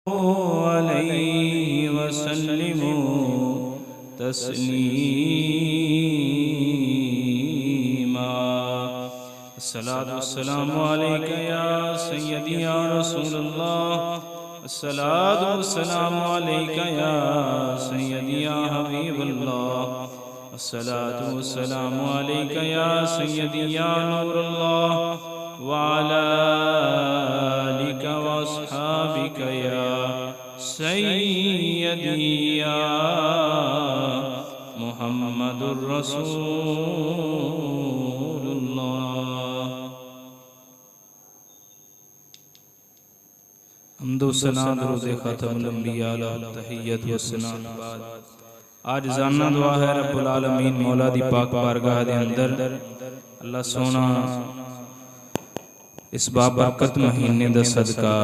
अलैहि वसल्लिमु तस्लीमा। अस्सलातु वस्सलामु अलैका या सय्यदी या रसूलल्लाह। अस्सलातु वस्सलामु अलैका या सय्यदी या हबीबल्लाह। अस्सलातु वस्सलामु अलैका या सय्यदी या नूरल्लाह व अला आलिका व अस्हाबिका या सय्यदी या मुहम्मदुर रसूलुल्लाह। हम्दो सना दरूद ख़त्मुल अंबिया तहियत व सना बाद। आज जाना दुआ है रब्बुल आलमीन मौला दी पाक बारगाह दे अंदर अल्लाह सोना इस बाबरकत महीने दा सदका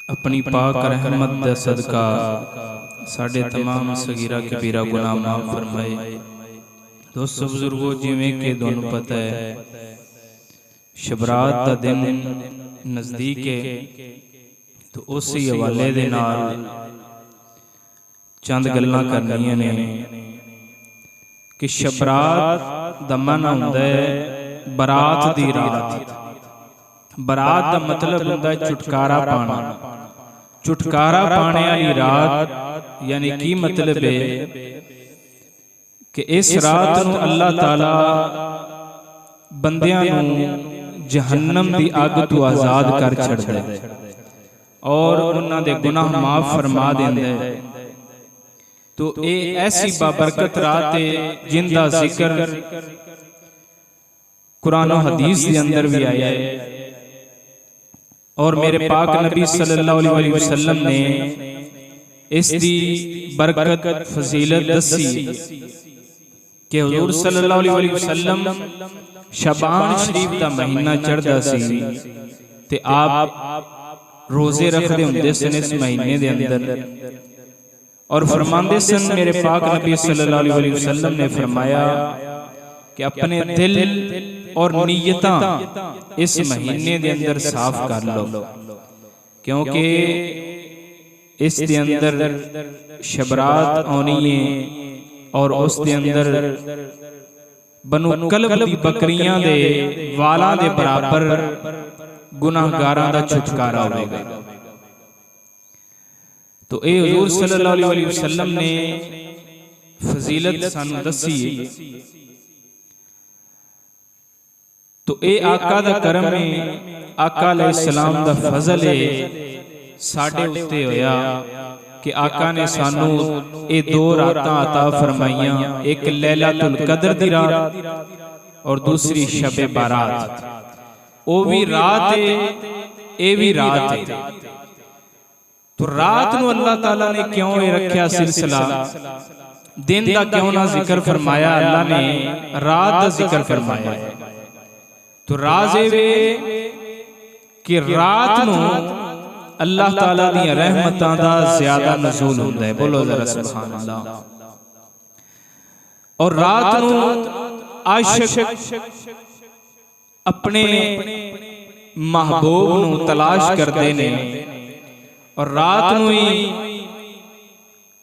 अपनी पाक रहमत दा सदका साढ़े तमाम सगीरा कबीरा गुनाह माफ फरमाए। दोस्तों बुजुर्गो, जिवें कि तुहानूं पता है शबरात दा दिन नज़दीक है, तो उस ही हवाले दे नाल चंद गल्लां करनियां ने कि शबरात दा मन हुंदा है बरात दी रात। बरात दा मतलब हुंदा है छुटकारा पाना। छुटकारा पाने वाली रात यानी की मतलब है कि इस रात नूं अल्लाह ताला बंदियां नूं जहन्नम दी अग तो आज़ाद कर छड़दा है और उन्हां दे गुनाह माफ फरमा देंदा है। तो ये ऐसी बाबरकत रात है जिंदा जिक्र कुरान और हदीस के अंदर भी आया है और मेरे पाक नबी सल्लल्लाहु अलैहि वसल्लम ने इसकी बरकत फजीलत दसी कि हुजूर सल्लल्लाहु अलैहि वसल्लम शबान शरीफ का महीना चढ़दा सी ते आप रोजे रखते हुंदे सन इस महीने दे अंदर और फरमांदे सन, मेरे पाक नबी सल्लल्लाहु अलैहि वसल्लम ने फरमाया कि अपने दिल और नीयतां इस महीने दे अंदर साफ कर लो, क्योंकि इस दे अंदर शबरात आनी है और उस दे अंदर बनु कल्ब दी बकरियां दे वालां दे बराबर गुनाहगारां दा छुटकारा होवेगा। तो ये हुजूर सल्लल्लाहु अलैहि वसल्लम ने फजीलत सानू दसी। तो ये आका दा करम है, आका अलैहिस्सलाम दा फजल है साडे उत्ते होया कि आका ने सानू ये दो रातां अता फरमाइयां, एक लैलातुल कदर दी रात और दूसरी शबे बारात। वो भी रात है, ये भी रात है। तो रात नूं अल्लाह ताला ने क्यों ये रखा सिलसिला, दिन दा क्यों ना जिक्र फरमाया, अल्लाह ने रात दा जिक्र फरमाया। तो राज वे कि रात नूं अल्लाह ताला दी रहमतां दा ज़्यादा नज़ूल हुंदा है। बोलो जरा सुभान अल्लाह। और रात नूं आशिक अपने महबूब नूं तलाश करदे ने और रात नूं ही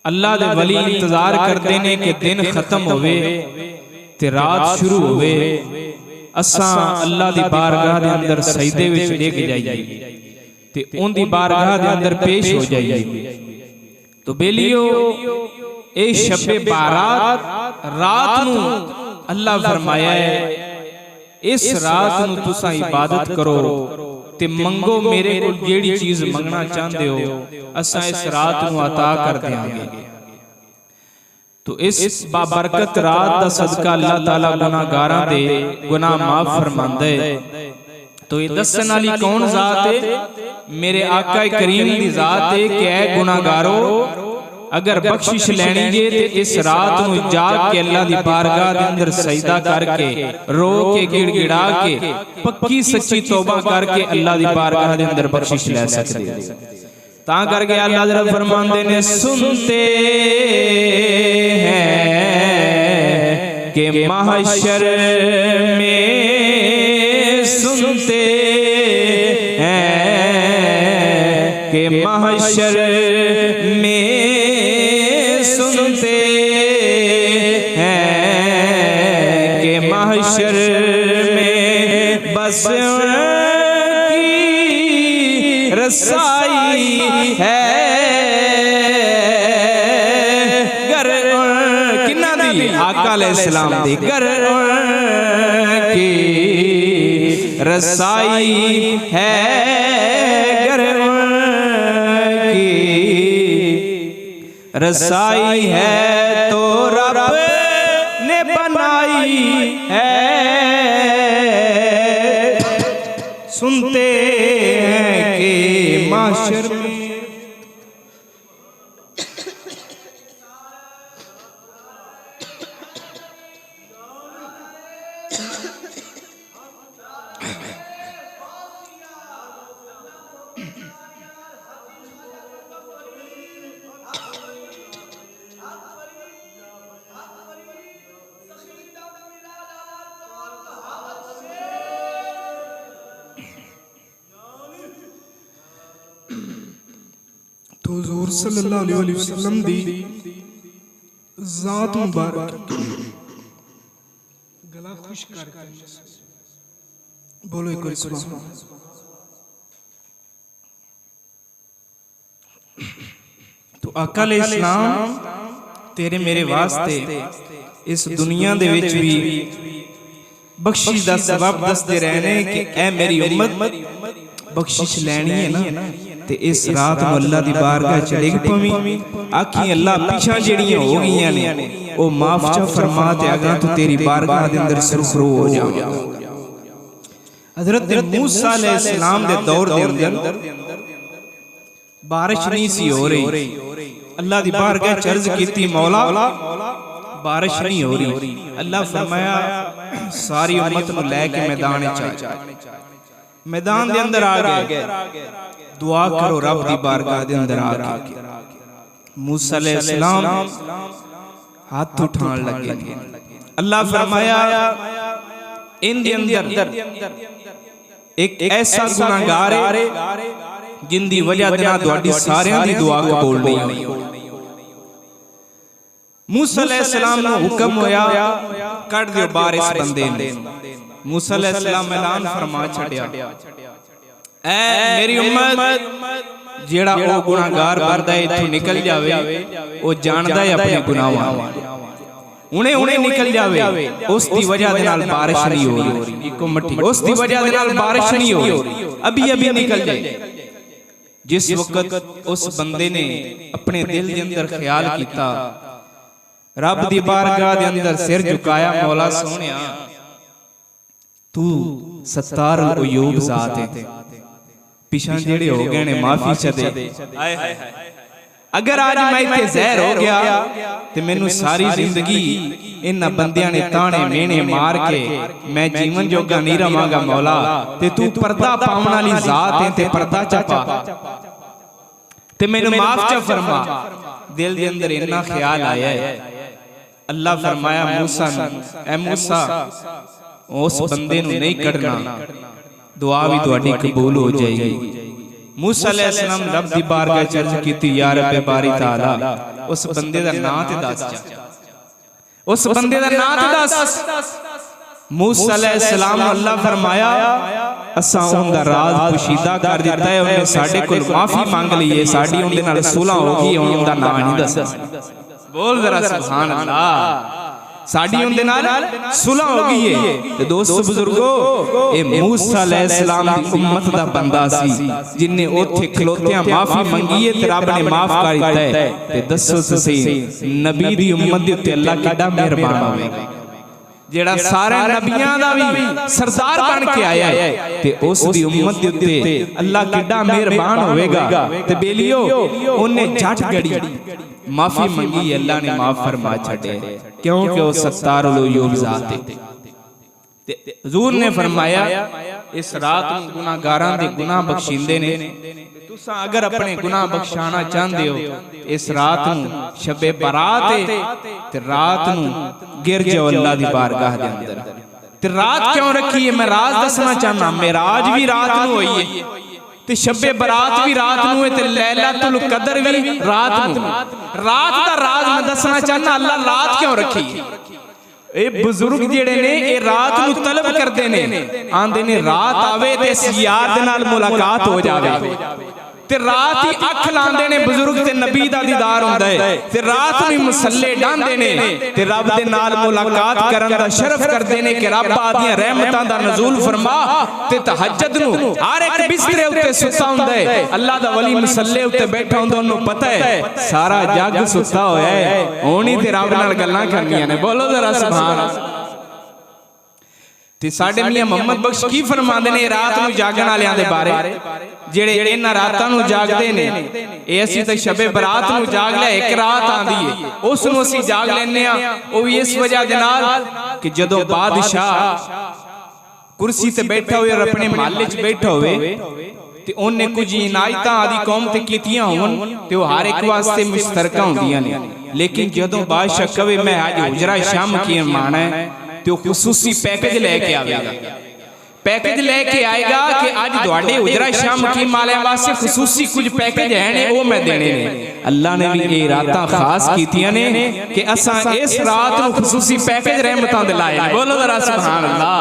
अल्लाह दे वली इंतजार करदे ने कि दिन खत्म होवे ते रात शुरू होवे, असां अल्लाह दी बारगाह दे अंदर सजदे विच डिग जाइए ते उनदी बारगाह दे अंदर पेश हो जाइए। तो बेलियो ए शबे बारात रात नूं अल्लाह फरमाया है, इस रात नूं तुसां इबादत करो ते मंगो, मेरे कोल जेड़ी चीज मंगना चाहते हो असां इस रात नूं अता कर देंगे। तो इस बाबरकत रात दा सदका अल्लाह ताला गुनाहगारां दे गुनाह माफ फरमांदा है। तो ये दस्सण वाली कौन जात है? मेरे आका करीम दी जात है कि ऐ गुनाहगारो, अगर बख्शिश लैनी जे ते इस रात नूं जाग के अल्लाह दी बारगाह दे अंदर सजदा करके रो के गिड़गिड़ा के पक्की सच्ची तौबा करके अल्लाह दी बारगाह दे अंदर बख्शिश ले सकदे हो। तां करके अल्लाह जरा फरमांदे ने, सुनते हैं कि महशर में सुनते हैं कि महशर में सुनते हैं कि महशर में बस की रसाई है। आका अलैहिस्सलाम दी घर की रसाई है, घर की रसाई है तो रब ने बनाई है। सुनते हैं कि माशर में तो हुजूर सल्लल्लाहु अलैहि वसल्लम दी ज़ात मुबारक गला खुश करके बोलो एक बार सुभान अल्लाह। तो आका अलैहिस्सलाम तेरे मेरे वास्ते इस दुनिया दे विच भी बख्शिश दा सबब दसदे रहने कि ऐ मेरी उम्मत बख्शिश लैनी है ना ते इस रात नूं अल्लाह दी बारगाह च डिग पवीं। आखी अल्लाह पिछां जेड़ियां हो गईयां ने ओ माफ चा फरमा ते अगां तो तेरी बारगाह दे अंदर सुरखरू हो जावां। हज़रत मूसा अलैहिस्सलाम दे दौर दे अंदर बारिश नहीं सी हो रही। अल्लाह दी बारगाह च अर्ज़ कीती मौला बारिश नहीं हो रही। अल्लाह फरमाया सारी उम्मत नूं लेके मैदान च आ। मैदान दे अंदर आ गए, दुआ करो रब दी बारगाह दे अंदर आके। मूसा अलैहिस्सलाम हाथ उठान लगे। अल्लाह फरमाया इन दे अंदर एक ऐसा गुनाहगार है जिंदी वजह दे नाल तुहाडी सारियां दी दुआ कबूल नहीं होई। मूसा अलैहिस्सलाम नूं हुक्म होया कढ दियो बाहर इस बंदे ने। मूसा अलैहिस्सलाम ऐलान फरमा छड़िया ऐ मेरी उम्मत जेड़ा ओ गुनाहगार बंदा इथों निकल जावे ओ जानदा है अपने गुनाहां उन्हें उन्हें निकल जावे उस दी वजह दे नाल बारिश नहीं हो रही। इको मट्टी उस दी वजह दे नाल बारिश नहीं हो रही, अभी अभी निकल जाए। जिस वक्त उस बंदे ने अपने दिल दे अंदर ख्याल कीता रब दी बारगाह दे अंदर सिर झुकाया मौला सोहणिया तू सत्तार अयूब ज़ात है पिछां जेड़े हो गए ने माफी च दे। अगर आज मैं इत्थे ज़हर हो गया ते मैनू सारी जिंदगी इन्हां बंदियां ने ताने मेहने मार के मैं जीवन जोगा नहीं रवांगा मौला ते तू पर्दा पाउण वाली ज़ात है ते पर्दा च पा ते मैनू माफ च फरमा। दिल दे अंदर इन्ना ख्याल आया है। अल्लाह फरमाया मूसा ऐ मूसा उस बंदे नूं नहीं कढना दुआ भी तुहाडी कबूल हो जाएगी। मूसा अलैहिस्सलाम रब दी बारगाह च अर्ज़ कीती या रब बारी ताला उस बंदे दा नाम ते दस उस बंदे दा नाम ते दस। मूसा अलैहिस्सलाम अल्लाह फरमाया असां उनदा राज पोशीदा कर दिता है। उन्हें साडे कोल माफी मांग ली है, साडी उनदे नाल सुलह हो गई, हुण उनदा नाम नहीं दसना। बोल जरा सुभान अल्लाह। साडी उनदे नाल सुलह हो गई है। ते दोस्त बुजुर्गो ए मूसा अलैहिस्सलाम दी उम्मत दा बंदा सी जिन्ने ओथे खलोतियां माफी मंगी है ते रब ने माफ कर दिता है। ते दसो सही नबी दी उम्मत दे उत्ते अल्लाह किड्डा मेहरबान होवेगा जेड़ा सारे नबियां दा भी सरदार बन के आया है ते उस दी उम्मत दे उत्ते अल्लाह किड्डा मेहरबान होवेगा। ते बेलियो ओने झट घड़ी माफी मंगी, अल्लाह ने माफ फरमा छड़े क्योंकि वो सत्तारुल अयूब ज़ात है। हुजूर ने फरमाया इस रात नूं गुनाहगारां दे गुनाह बख्शिंदे ने। तुसां अगर अपने गुनाह बख्शाना चाहते हो इस रात नूं शबे बरात है ते रात नूं गिर जाओ अल्लाह दी बारगाह दे अंदर। ते रात क्यों रखी है मैं राज दसना चाहना। मेराज भी रात नूं होई है ते शबे बरात भी रात नूं है ते लैलातुल कदर भी रात नूं। रात दा राज मैं दसना चाहना, अल्लाह रात क्यों रखी? ਇਹ ਬਜ਼ੁਰਗ ਜਿਹੜੇ ਨੇ ਇਹ ਰਾਤ ਨੂੰ ਤਲਬ ਕਰਦੇ ਨੇ, ਆਂਦੇ ਨੇ ਰਾਤ ਆਵੇ ਤੇ ਇਸ ਯਾਰ ਦੇ ਨਾਲ ਮੁਲਾਕਾਤ ਹੋ ਜਾਵੇ ਤੇ ਰਾਤ ਹੀ ਅੱਖ ਲਾਉਂਦੇ ਨੇ ਬਜ਼ੁਰਗ ਤੇ ਨਬੀ ਦਾ ਦੀਦਾਰ ਹੁੰਦਾ ਹੈ ਤੇ ਰਾਤ ਨੂੰ ਮੁਸੱਲੇ ਡਾਂਦੇ ਨੇ ਤੇ ਰੱਬ ਦੇ ਨਾਲ ਮੁਲਾਕਾਤ ਕਰਨ ਦਾ ਸ਼ਰਫ ਕਰਦੇ ਨੇ ਕਿ ਰੱਬ ਆਦੀਆਂ ਰਹਿਮਤਾਂ ਦਾ ਨਜ਼ੂਲ ਫਰਮਾ ਤੇ ਤਹੱਜਦ ਨੂੰ ਹਰ ਇੱਕ ਬਿਸਤਰੇ ਉੱਤੇ ਸੁੱਤਾ ਹੁੰਦਾ ਹੈ। ਅੱਲਾ ਦਾ ਵਲੀ ਮੁਸੱਲੇ ਉੱਤੇ ਬੈਠਾ ਹੁੰਦਾ, ਉਹਨੂੰ ਪਤਾ ਹੈ ਸਾਰਾ ਜੱਗ ਸੁੱਤਾ ਹੋਇਆ ਹੈ, ਹੋਣੀ ਤੇ ਰੱਬ ਨਾਲ ਗੱਲਾਂ ਕਰਨੀਆਂ ਨੇ। ਬੋਲੋ ਜ਼ਰਾ ਸੁਭਾਨ ਅੱਲਾਹ। ਤੇ ਸਾਡੇ ਮੀਆਂ ਮੁਹੰਮਦ ਬਖਸ਼ ਕੀ ਫਰਮਾਉਂਦੇ ਨੇ ਰਾਤ ਨੂੰ ਜਾਗਣ ਵਾਲਿਆਂ ਦੇ ਬਾਰੇ, ਜਿਹੜੇ ਇਹਨਾਂ ਰਾਤਾਂ ਨੂੰ ਜਾਗਦੇ ਨੇ? ਇਹ ਅਸੀਂ ਤਾਂ ਸ਼ਬੇ ਬਰਾਤ ਨੂੰ ਜਾਗ ਲਿਆ, ਇੱਕ ਰਾਤ ਆਂਦੀ ਹੈ ਉਸ ਨੂੰ ਅਸੀਂ ਜਾਗ ਲੈਂਦੇ ਆ। ਉਹ ਵੀ ਇਸ ਵਜ੍ਹਾ ਦੇ ਨਾਲ ਕਿ ਜਦੋਂ ਬਾਦਸ਼ਾਹ ਕੁਰਸੀ ਤੇ ਬੈਠਾ ਹੋਵੇ ਔਰ ਆਪਣੇ ਮਹੱਲੇ 'ਚ ਬੈਠਾ ਹੋਵੇ ਤੇ ਉਹਨੇ ਕੁਝ ਇਨਾਇਤਾਂ ਆਦੀ ਕੌਮ ਤੇ ਕੀਤੀਆਂ ਹੋਣ ਤੇ ਉਹ ਹਰ ਇੱਕ ਵਾਸਤੇ ਮੁਸ਼ਤਰਕਾ ਹੁੰਦੀਆਂ ਨੇ। ਲੇਕਿਨ ਜਦੋਂ ਬਾਦਸ਼ਾਹ ਕਵੇ ਮੈਂ ਅੱਜ ਹੁਜਰਾ ਸ਼ਾਮ ਕੀ ਮਾਣਾ ਹੈ ਤੇ ਉਹ ਖੁਸੂਸੀ ਪੈਕੇਜ ਲੈ ਕੇ ਆਵੇਗਾ, पैकेज लेके आएगा कि अज तुहाडे हुजरा शाम हकीम वालियां वास्ते खसूसी कुछ पैकेज है वो मैं देने ने। अल्लाह ने भी ये रातां खास कीतियां ने कि असां इस रात नूं खसूसी पैकेज रहमतां दे लाए। बोलो जरा सुभान अल्लाह।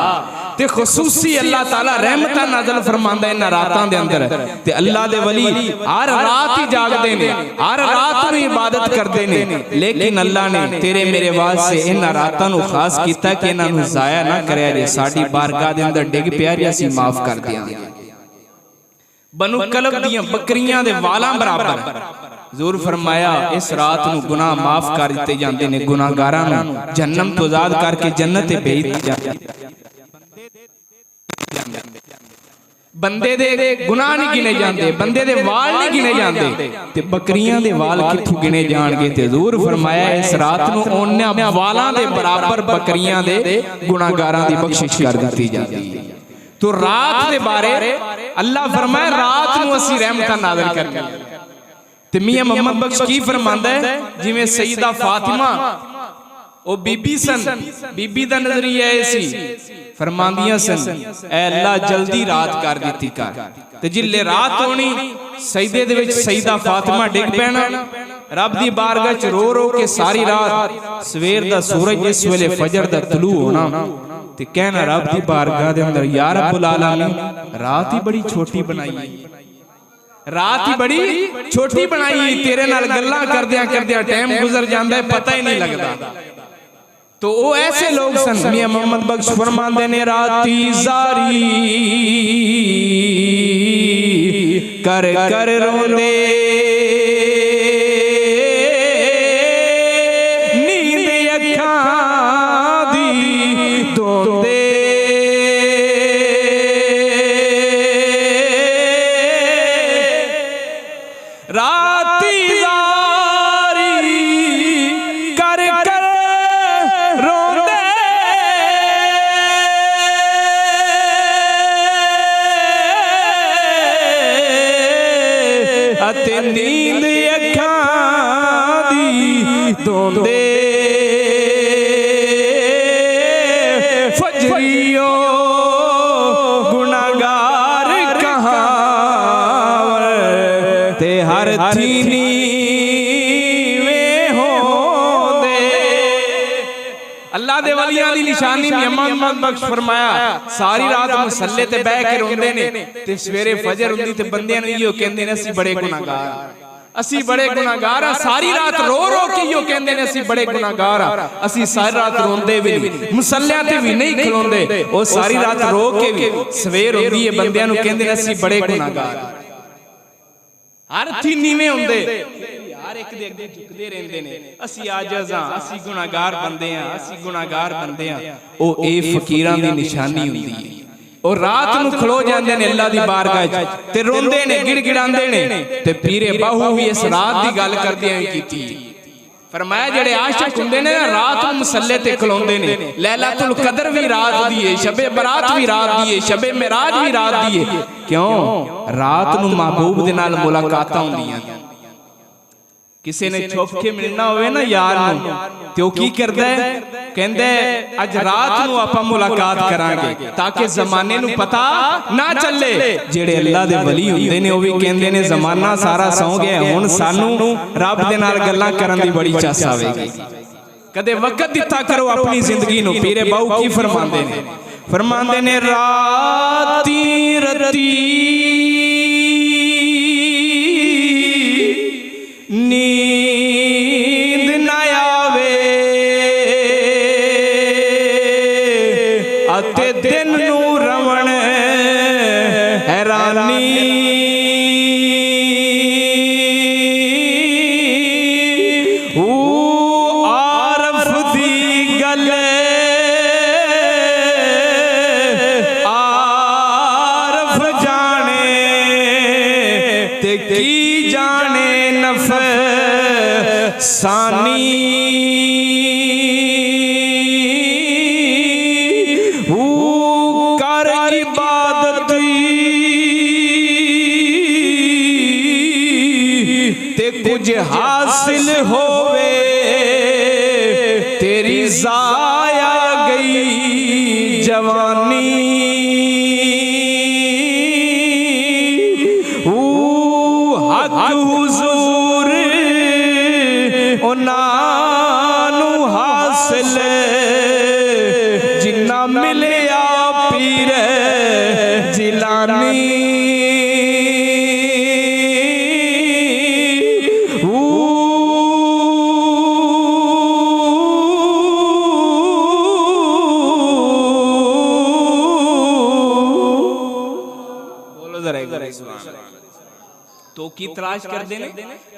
ते खसूसी अल्लाह ताला रहमतां नाज़िल फरमांदा इन्हां रातां दे अंदर ते अल्लाह दे वली हर रात ही जागदे ने, हर रात नूं इबादत करदे ने। लेकिन अल्लाह ने तेरे मेरे वास्ते इन्हां रातां नूं खास कीता कि इन्हां नूं ज़ाया ना करया जे, साडी बारगाह दे अंदर डिग प्यारी असी माफ कर दियांगे। बनु कलब दियां बकरियां दे वालां बराबर ज़रूर फरमाया इस रात नूं गुनाह माफ कर दिते जांदे ने, गुनाहगारां नूं जहन्नम तो आजाद करके जन्नत ते भेज दिते जांदे। बंदे दे गुनाह नहीं गिने जांदे, बंदे दे वाल नहीं गिने जांदे ते बकरियां दे वाल कित्थों गिने जाणगे? ते ज़रूर फरमाया इस रात नूं उन्हां वालां दे बराबर बकरियां दे गुनाहगारां दी बख्शिश कर दित्ती जांदी है। तो रात दे बारे अल्लाह फरमाया रात नूं असीं रहमतां नाज़िल करनी है। ते मियां मुहम्मद बख्श की फरमांदा है जिवें सईदा फातिमा ओ बीबी सन, बीबी दा नजरिया ऐ सी, फरमांदियां सन ऐ अल्लाह जल्दी रात कर दित्ती कर। ते जिल्ले रात होनी सईदे दे विच सईदा फातिमा डिग पैना, रब दी बारगाह च रो रो के सारी रात, सवेर दा सूरज जिस वेले फजर दा तलू होना ते कहना रब दी बारगाह दे अंदर या रब्बुल आलमीन रात ही बड़ी छोटी बनाई है, रात ही बड़ी छोटी बनाई, तेरे नाल गल्लां करदियां करदियां टाइम गुजर जांदा है पता ही नहीं लगदा। तो वो ऐसे लोग सन। मियां मुहम्मद बख्श फरमांदे ने राती जारी कर कर रोंदे नींद अखां दी धोंदे, राती जारी कर कर रोंदे अते नींद अखां दी धोंदे, फजरियो गुनाहगार कहां ते हर थी अल्लाह दे वलियां दी निशानी मियां मुहम्मद बख्श फरमाया सारी रात मुसल्ले ते बैठ के रोंदे ने ते सवेरे फजर हुंदी ते बंदियां नूं इहो कहंदे ने असीं बड़े गुनाहगार, असीं बड़े गुनाहगार आ। सारी रात रो रो के इहो कहंदे ने असीं बड़े गुनाहगार आ, असीं सारी रात रोंदे भी नहीं, मुसल्लियां ते भी नहीं खलोंदे, ओ सारी रात रो के भी सवेर हुंदी है बंदियां नूं कहंदे ने असीं बड़े गुनाहगार, हर थी नीवें हुंदे, हर एक दे अगे झुकदे रहंदे ने, असीं आजिज़ हां, असीं गुनाहगार बंदे हां, असीं गुनाहगार बंदे हां। ओ ए फकीरां दी निशानी हुंदी है। और रात नूं खलो जांदे ने अल्लाह दी बारगाह च ते रोंदे ने, गिड़गिड़ांदे ने ते पीरे बाहू भी इस रात दी गल करदियां कीती। फरमाया जेड़े आशिक हुंदे ने रात नूं मुसल्ले ते खलोंदे ने, लैलातुल कदर भी रात दी है, शबे बरात भी रात दी है, शबे मिराज भी रात दी है। क्यों? रात नूं महबूब दे नाल मुलाकातां हुंदियां। किसी ने छुप के मिलना होवे ना यार नूं ते ओ की करदा है कहंदा अज रात नूं आपां मुलाकात करांगे ताकि ज़माने नूं पता ना चले। जेड़े अल्लाह दे वली हुंदे ने ओ भी कहंदे ने ज़माना सारा सौ गया हुण सानू रब दे नाल गल्लां करन दी बड़ी चास आवेगी। कदे वक्त दिता करो अपनी जिंदगी नूं। पीरे बाऊ की फरमांदे ने राती रती नींद न आवे अते दिन नू रवण हैरानी आरफ दी गल आरफ जाने ते की जाने सानी कर इबादत ते कुछ हासिल होवे तेरी जाया गई जवानी। हक हुजूर नानू हासिल जिन्ना मिलिया पीर जिलानी। बोलो जरा तो की तलाश करते ने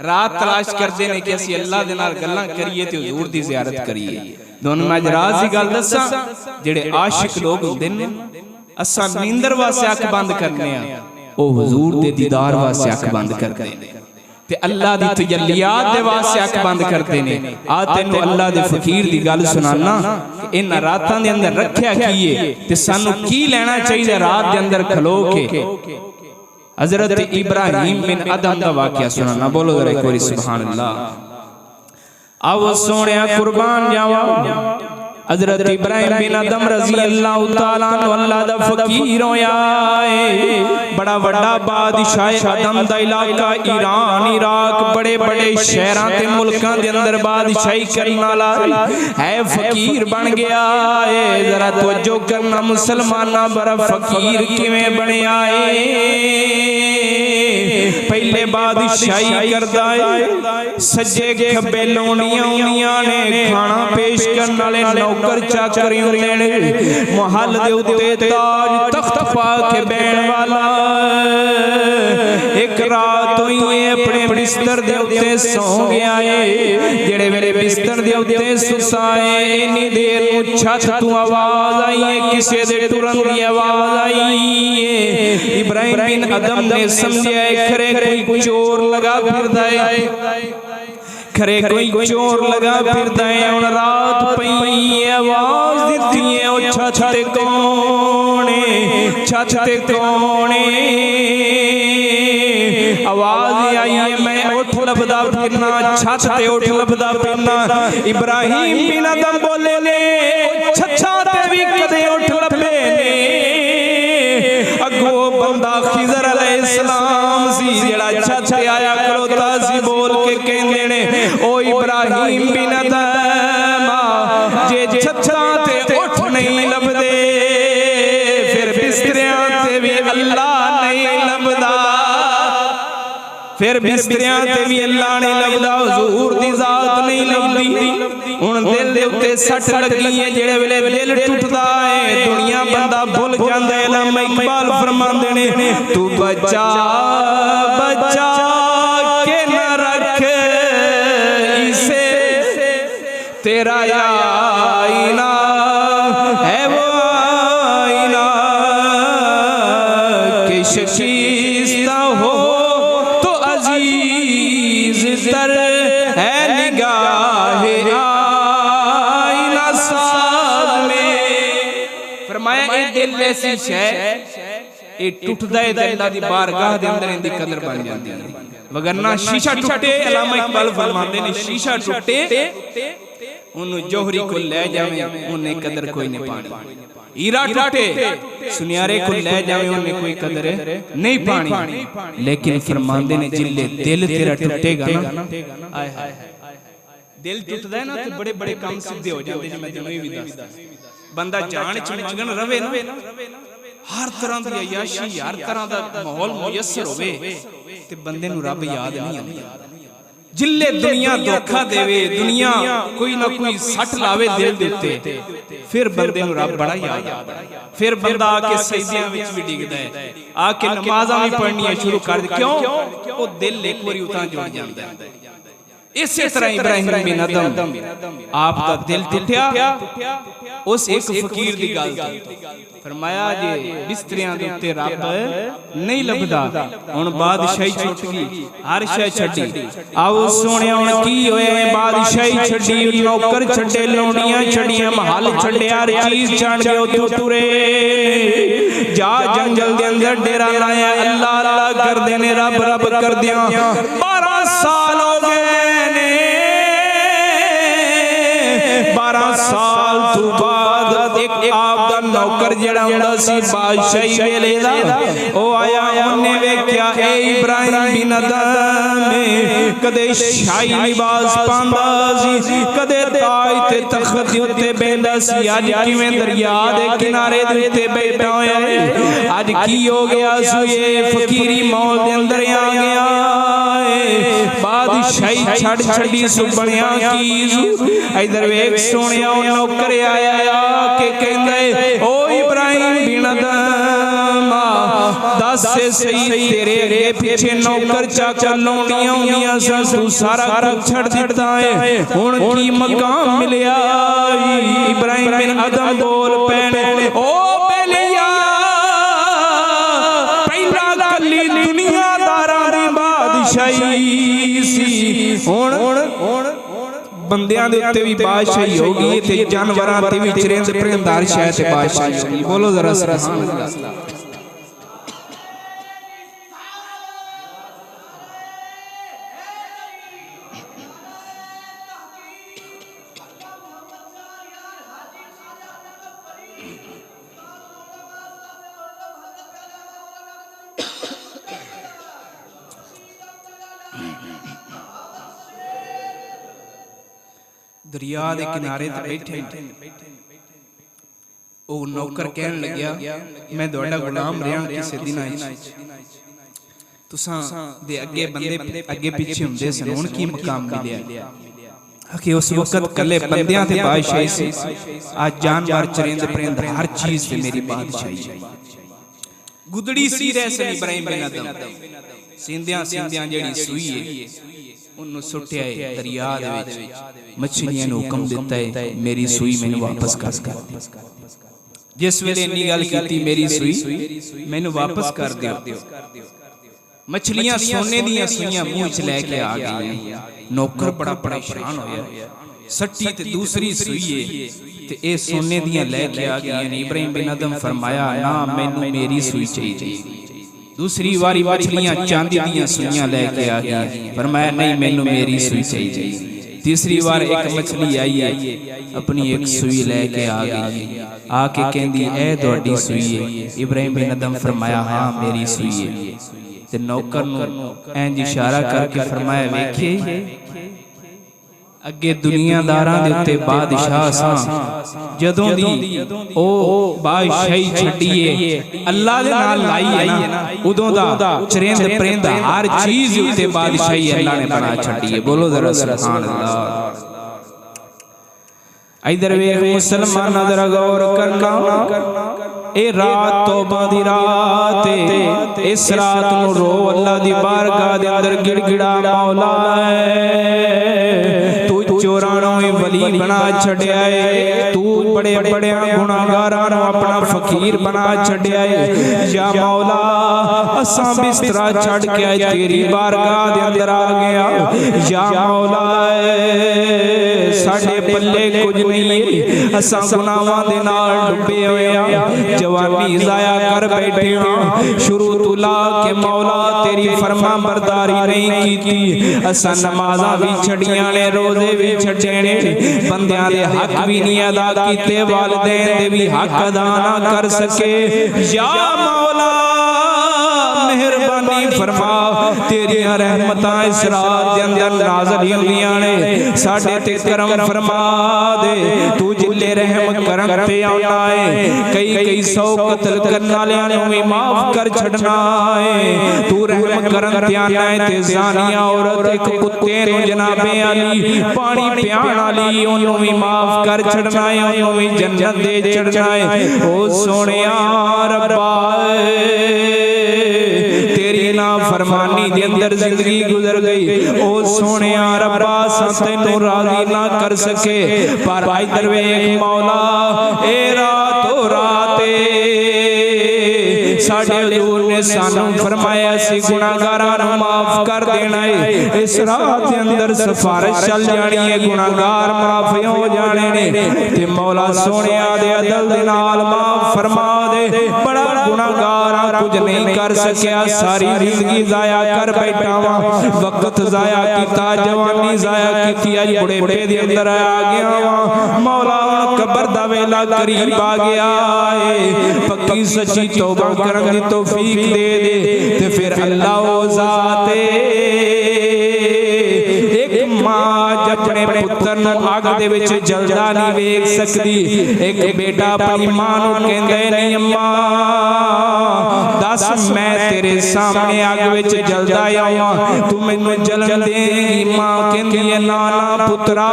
रात तलाश करते ने कि असि अल्लाह दे नाल गल्लां करिए ते हुजूर दी ज़ियारत करिए। दोनों मैं राज दी गल दसां जेड़े आशिक लोग हुंदे ने असां नींदर वास्ते अख बंद करने आ ओ हुजूर दे दीदार वास्ते अख बंद करदे ने ते अल्लाह दी तजल्लियात दे वास्ते अख बंद करदे ने। आ तैनूं अल्लाह दे फकीर दी गल सुनाना इन रातां दे अंदर रखिया कीए ते सानू की लेना चाहिए रात दे अंदर खलो के। हजरत इब्राहिम बिन अदम का वाकया सुनाना। बोलो जरा एक बार सुभान अल्लाह। आओ सोनिया कुर्बान जावा हजरत इब्राहिम बिन अदम रजी अल्लाह तआला अन्हु अल्लाह दा फकीर होया है। बड़ा बड़ा बादशाह अदम दा इलाका ईरान इराक बड़े बड़े शहरां ते मुल्कां दे अंदर बादशाही करन वाला है फकीर बन गया है। जरा तवज्जो करना मुसलमाना बड़ा फकीर किवें बनया है। पहले बादशाही करदा है सज्जे खब्बे लोनियां उनियां ने खाना पेश करन वाले नौकर चाकर हुंदे ने। महल दे उत्ते ताज तख्त पा के बैण वाला एक रात होई अपने बिस्तर दे उत्ते सौ गया है। जेड़े मेरे बिस्तर दे उत्ते सुसाए इन्नी देर नूं छत तू आवाज आई है किसे दे टुरन दी आवाज आई है। इब्राहिम बिन अदम ने समझया खरे कोई चोर लगा फिरदा है खरे कोई चोर लगा फिरदा है। हुण रात पई आवाज दित्ती है ओ छत ते कौन है छत ते कौन है। आवाज आई है मैं उठ लभदा फिरना छत ते उठ लभदा फिरना। इब्राहिम बिन अदम बोले ने छछा ते भी कदे उठ लभे ने। अगो बंदा खिजर अलैहिस्सलाम सी जेड़ा छत ते आया खलोता सी बोल के कहंदे ने ओ इब्राहिम बिन अदम जे छछा ते उठ नहीं लभदे फिर बिस्तरियां ते भी अल्लाह नहीं लभदा फिर बिस्तरियां ते भी अल्लाह नहीं लभदा हुजूर दी जात नहीं लभदी। हुण दिल दे उत्ते सट लगी है जेड़े वेले दिल टुटदा है दुनिया बंदा भुल जांदा है। अल्लामा इकबाल फरमांदे ने तू बचा बचा के न रख इसे तेरा आईना है वो आईना कि शिकस्ता हो तो अजीज तर है निगाह आईना साथ में। फरमाया ए दिल ऐसी शै ਇਹ ਟੁੱਟਦਾ ਹੈ ਤੇ ਅੱਲਾ ਦੀ ਬਾਰਗਾਹ ਦੇ ਅੰਦਰ ਇਹਦੀ ਕਦਰ ਬਣ ਜਾਂਦੀ ਹੈ। ਵਗਰਨਾ ਸ਼ੀਸ਼ਾ ਟੁੱਟੇ, ਅਲਾਮਾ ਇਕਬਾਲ ਫਰਮਾਉਂਦੇ ਨੇ ਸ਼ੀਸ਼ਾ ਟੁੱਟੇ ਉਹਨੂੰ ਜੋਹਰੀ ਕੋਲ ਲੈ ਜਾਵੇਂ ਉਹਨੇ ਕਦਰ ਕੋਈ ਨਹੀਂ ਪਾਣੀ। ਹੀਰਾ ਟੁੱਟੇ ਸੁਨਿਆਰੇ ਕੋਲ ਲੈ ਜਾਵੇਂ ਉਹਨੇ ਕੋਈ ਕਦਰ ਨਹੀਂ ਪਾਣੀ। ਲੇਕਿਨ ਫਰਮਾਉਂਦੇ ਨੇ ਜਿੱਲੇ ਦਿਲ ਤੇਰਾ ਟੁੱਟੇਗਾ ਨਾ, ਆਏ ਹਾਏ ਦਿਲ ਟੁੱਟਦਾ ਹੈ ਨਾ ਤੇ ਬੜੇ ਬੜੇ ਕੰਮ ਸਿੱਧੇ ਹੋ ਜਾਂਦੇ ਨੇ। ਮੈਂ ਤੈਨੂੰ ਇਹ ਵੀ ਦੱਸਦਾ, ਬੰਦਾ ਜਾਣ ਚ ਮਗਨ ਰਵੇ ਨਾ, ਹਰ ਤਰ੍ਹਾਂ ਦੀ ਅਯਾਸ਼ੀ, ਹਰ ਤਰ੍ਹਾਂ ਦਾ ਮਾਹੌਲ ਮੁਯੱਸਰ ਹੋਵੇ ਤੇ ਬੰਦੇ ਨੂੰ ਰੱਬ ਯਾਦ ਨਹੀਂ ਆਉਂਦਾ। ਜਿੱਲੇ ਦੁਨੀਆ ਧੋਖਾ ਦੇਵੇ, ਦੁਨੀਆ ਕੋਈ ਨਾ ਕੋਈ ਸੱਟ ਲਾਵੇ ਦਿਲ ਦੇ ਉੱਤੇ, ਫਿਰ ਬੰਦੇ ਨੂੰ ਰੱਬ ਬੜਾ ਯਾਦ ਆਉਂਦਾ। ਫਿਰ ਬੰਦਾ ਆ ਕੇ ਸਜਦਿਆਂ ਵਿੱਚ ਵੀ ਡਿੱਗਦਾ ਹੈ, ਆ ਕੇ ਨਮਾਜ਼ਾਂ ਵੀ ਪੜ੍ਹਨੀਆਂ ਸ਼ੁਰੂ ਕਰ ਦੇ। ਕਿਉਂ? ਉਹ ਦਿਲ ਇੱਕ ਵਾਰੀ ਉਤਾਂ ਜੁੜ ਜਾਂਦਾ ਹੈ। ਇਸੇ ਤਰ੍ਹਾਂ ਇਬਰਾਹੀਮ ਬਿਨ ਅਦਮ ਆਪ ਦਾ ਦਿਲ ਟੁੱਟਿਆ ਉਸ ਇੱਕ ਫਕੀਰ ਦੀ ਗੱਲ ਤੋਂ। ਫਰਮਾਇਆ ਜੇ ਬਿਸਤਰਿਆਂ ਦੇ ਉੱਤੇ ਰੱਬ ਨਹੀਂ ਲੱਭਦਾ, ਹੁਣ ਬਾਦਸ਼ਾਹੀ ਛੁੱਟ ਗਈ, ਹਰ ਸ਼ੈ ਛੱਡੀ। ਆਓ ਸੋਹਣਿਆ ਹੁਣ ਕੀ ਹੋਇਆ? ਬਾਦਸ਼ਾਹੀ ਛੱਡੀ, ਨੌਕਰ ਛੱਡੇ, ਲੌਂਡੀਆਂ ਛੱਡੀਆਂ, ਮਹੱਲ ਛੱਡਿਆ, ਚੀਜ਼ ਛੱਡ ਕੇ ਉੱਥੋਂ ਤੁਰੇ ਜਾ ਜੰਗਲ ਦੇ ਅੰਦਰ ਡੇਰਾ ਲਾਇਆ। ਅੱਲਾ ਅੱਲਾ ਕਰਦੇ ਨੇ, ਰੱਬ ਰੱਬ ਕਰਦਿਆਂ 12 ਸਾਲ ਹੋ ਗਏ ਨੇ। 12 ਸਾਲ ਤੋਂ ਬਾਅਦ ਇੱਕ ਆਪ ਦਾ ਨੌਕਰ ਜਿਹੜਾ ਹੁੰਦਾ ਸੀ ਬਾਦਸ਼ਾਹੀ ਵੇਲੇ ਦਾ, ਉਹ ਆਇਆ, ਉਹਨੇ ਵੇਖਿਆ ਇਹ ਇਬਰਾਹੀਮ ਬਿਨ ਅਦਮ ਕਦੇ ਸ਼ਾਹੀ ਲਿਬਾਸ ਪਾਉਂਦਾ ਸੀ, ਕਦੇ ਤਾਜ ਤੇ ਤਖਤ ਦੇ ਉੱਤੇ ਬੈਠਦਾ ਸੀ, ਅੱਜ ਕਿਵੇਂ ਦਰਿਆ ਦੇ ਕਿਨਾਰੇ ਦੇ ਉੱਤੇ ਬੈਠਾ ਹੋਇਆ ਹੈ। ਅੱਜ ਕੀ ਹੋ ਗਿਆ ਸੀ? ਇਹ ਫਕੀਰੀ ਮੌਲ ਦੇ ਅੰਦਰ ਆ ਗਿਆ, ਬਾਦਸ਼ਾਹੀ ਛੱਡ ਛੱਡੀ ਸੋ ਬਣਿਆ ਕੀ? ਇਧਰ ਵੇਖ ਸੋਹਣਿਆ, ਉਹ ਨੌਕਰ ਆਇਆ ਕਿ ਕਹਿੰਦੇ ਓ ਇਬਰਾਹੀਮ ਬਿਨ ਅਦਮ ਦੱਸ ਸਹੀ ਤੇਰੇ ਅੱਗੇ ਪਿੱਛੇ ਨੌਕਰ ਚਾਚਾ ਲਾਉਣੀਆਂ ਹੁੰਦੀਆਂ ਸਨ, ਤੂੰ ਸਾਰਾ ਕੁਝ ਛੱਡ ਦਿੱਤਾ ਹੈ, ਹੁਣ ਕੀ ਮਕਾਮ ਮਿਲਿਆ? ਇਬਰਾਹੀਮ ਬਿਨ ਅਦਮ ਬੋਲ ਪੈਣੇ, ਓ ਬੇਲੀਆ ਪਹਿਲਾਂ ਕੱਲੀ ਦੁਨੀਆਦਾਰਾਂ ਦੀ ਬਾਦਸ਼ਾਹੀ ਸੀ, ਹੁਣ ਬੰਦਿਆਂ ਦੇ ਉੱਤੇ ਵੀ ਬਾਦਸ਼ਾਹੀ ਹੋ ਗਈ ਤੇ ਜਾਨਵਰਾਂ ਤੇ ਵੀ ਚਰਿੰਦ ਪਰਿੰਦਾਰ ਸ਼ਾਇਦ ਤੇ ਬਾਦਸ਼ਾਹੀ ਹੋ ਗਈ। ਬੋਲੋ ਜ਼ਰਾ ਸੁਭਾਨ ਅੱਲਾਹ। ਦਰਿਆ ਦੇ ਕਿਨਾਰੇ ਤੇ ਬੈਠੇ ਉਹ ਨੌਕਰ ਕਹਿਣ ਲੱਗਿਆ, ਮੈਂ ਤੁਹਾਡਾ ਗੁਲਾਮ ਰਿਹਾ ਕਿਸੇ ਦਿਨਾਂ ਵਿੱਚ, ਤੁਸਾਂ ਦੇ ਅੱਗੇ ਬੰਦੇ ਅੱਗੇ ਪਿੱਛੇ ਹੁੰਦੇ ਸਨ, ਹੁਣ ਕੀ ਮਕਾਮ ਮਿਲਿਆ? ਕਿ ਉਸ ਵਕਤ ਕੱਲੇ ਬੰਦਿਆਂ ਤੇ ਬਾਦਸ਼ਾਹੀ ਸੀ, ਅੱਜ ਜਾਨਵਰ ਚਰਿੰਦ ਪਰਿੰਦ ਹਰ ਚੀਜ਼ ਤੇ ਮੇਰੀ ਬਾਦਸ਼ਾਹੀ ਹੈ। ਗੁਦੜੀ ਸੀ ਰਹਿ ਸਨ ਇਬਰਾਹੀਮ ਬਿਨ ਅਦਮ, ਸਿੰਧਿਆਂ ਸਿੰਧਿਆਂ ਜਿਹੜੀ ਸੂਈ ਹੈ ਉਹਨੂੰ ਸੁੱਟਿਆ ਹੈ ਦਰਿਆ ਦੇ ਵਿੱਚ। ਮੱਛੀਆਂ ਨੂੰ ਹੁਕਮ ਦਿੱਤਾ ਹੈ ਮੇਰੀ ਸੂਈ ਮੈਨੂੰ ਵਾਪਸ ਕਰ। ਜਿਸ ਵੇਲੇ ਇੰਨੀ ਗੱਲ ਕੀਤੀ ਮੇਰੀ ਸੂਈ ਮੈਨੂੰ ਵਾਪਸ ਕਰ ਦਿਓ, ਮੱਛਲੀਆਂ ਸੋਨੇ ਦੀਆਂ ਸੂਈਆਂ ਮੂੰਹ 'ਚ ਲੈ ਕੇ ਆ ਗਈਆਂ। ਨੌਕਰ ਬੜਾ ਪਰੇਸ਼ਾਨ ਹੋਇਆ, ਸੱਟੀ ਤੇ ਦੂਸਰੀ ਸੂਈ ਹੈ ਤੇ ਇਹ ਸੋਨੇ ਦੀਆਂ ਲੈ ਕੇ ਆ ਗਈਆਂ ਨੇ। ਇਬਰਾਹੀਮ ਬਿਨ ਅਦਮ ਫਰਮਾਇਆ ਨਾ, ਮੈਨੂੰ ਮੇਰੀ ਸੂਈ ਚਾਹੀਦੀ। दूसरी वारी मछलियां चांदी ਦੀਆਂ ਸੂਈਆਂ ਲੈ ਕੇ ਆ ਗਈਆਂ, फरमाया नहीं मैनू मेरी सूई चाहिए। तीसरी बार एक मछली आई है अपनी एक सूई लेके आ गई, आके कहती है तुहाडी सूई है। इब्राहिम बिन अदम फरमाया हाँ मेरी सूई है। ते नौकर नूं इंज इशारा करके फरमाया वेखिए अगे दुनियादारां दे उत्ते बादशाह सां, जदों दी ओ बादशाही छड्डी है अल्लाह दे नाल लाई है ना, उदों दा चरिंद परिंद हर चीज उत्ते बादशाही अल्लाह ने बना छड्डी है। बोलो जरा सुभान अल्लाह। इधर वे मुसलमान जरा गौर करना, ए रात तौबा दी रात है, इस रात नूं रो अल्लाह दी बारगाह दे अंदर गिड़गिड़ा मौला चोराणों वली बना छड़िया है, तू बड़े बड़े गुनाहगारां नूं अपना फकीर बना छड़िया है। या मौला असां बिस्तरा छड़ के तेरी बारगाह दे अंदर आ गया। या मौला ਸਾਡੇ ਪੱਲੇ ਕੁਝ ਨਹੀਂ, ਅਸਾਂ ਗੁਨਾਹਾਂ ਦੇ ਨਾਲ ਡੁੱਬੇ ਹੋਏ ਆ, ਜਵਾਨੀ ਜ਼ਾਇਆ ਕਰ ਬੈਠੇ ਹਾਂ, ਸ਼ੁਰੂ ਤੋਂ ਲਾ ਕੇ ਮੌਲਾ ਤੇਰੀ ਫਰਮਾ ਬਰਦਾਰੀ ਨਹੀਂ ਕੀਤੀ, ਅਸਾਂ ਨਮਾਜ਼ਾਂ ਵੀ ਛੱਡੀਆਂ ਨੇ, ਰੋਜ਼ੇ ਵੀ ਛੱਡੇ ਨੇ, ਬੰਦਿਆਂ ਦੇ ਹੱਕ ਵੀ ਨਹੀਂ ਅਦਾ ਕੀਤੇ, ਵਾਲਿदैन ਦੇ ਵੀ ਹੱਕ ਅਦਾ ਨਾ ਕਰ ਸਕੇ। या मौला मेहरबानी फरमा, तेरियां रहमतां इस रात दे अंदर नाज़िल होंदियां ने, साडे ते करम फरमा दे। तू जिले रहम करम ते आउणा है, कई सौ कत्ल करन वालियां नूं भी माफ कर छड़ना है। तू रहम करम ते आना है ते ज़ानिया औरत एक कुत्ते नूं जनाबे अली पानी पियाण वाली ओनूं भी माफ कर छड़ना है, ओनूं भी जन्नत दे चढ़ना है। ओ सोहणिया रब्बा तेरी ना फरमानी दे अंदर जिंदगी गुजर गई, ओ सोहणिया रब्बा तैनूं राज़ी ना कर सके, पर इधर वेख मौला ए रातो राते साडे हुजूर ने सानू फरमाया सी गुनाहगारां नूं माफ कर देना है। इस रात दे अंदर सिफारिश चल जानी है, गुनाहगार माफ हो जाने ने, ते मौला सोहणिया दे अदल दे नाल माफ फरमा दे। बड़ा गुनाहगार कुछ नहीं कर सकिया, सारी जिंदगी जाया कर बैठा वा, वक्त जाया कीता, जवानी जाया कीती, अज बुढ़ेपे दे अंदर आ गया वा। मौला कबर दा वेला करीब आ गया है, पक्की सच्ची तौबा करन दी तौफीक दे दे, ते फिर अल्लाह ओ ज़ाते एक मां अपने पुत्र नूं अग दे विच जलदा नहीं वेख सकदी, एक बेटा अपनी मां नूं कहंदा नहीं अम्मा दस मैं तेरे सामने अग विच जलदा आवां, तू मैनूं जलन देगी? मां कहंदी है ना ना पुत्रा,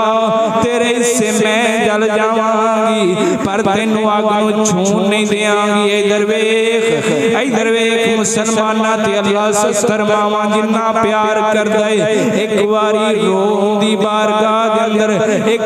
तेरे हिस्से मैं जल जावांगी, पर तैनूं अग नूं छूण नहीं देंगी। इधर वेख मुसलमानां ते अल्लाह 70 मावां जिन्ना प्यार करदा है, एक बारी रोन दी बारगाह दे अंदर एक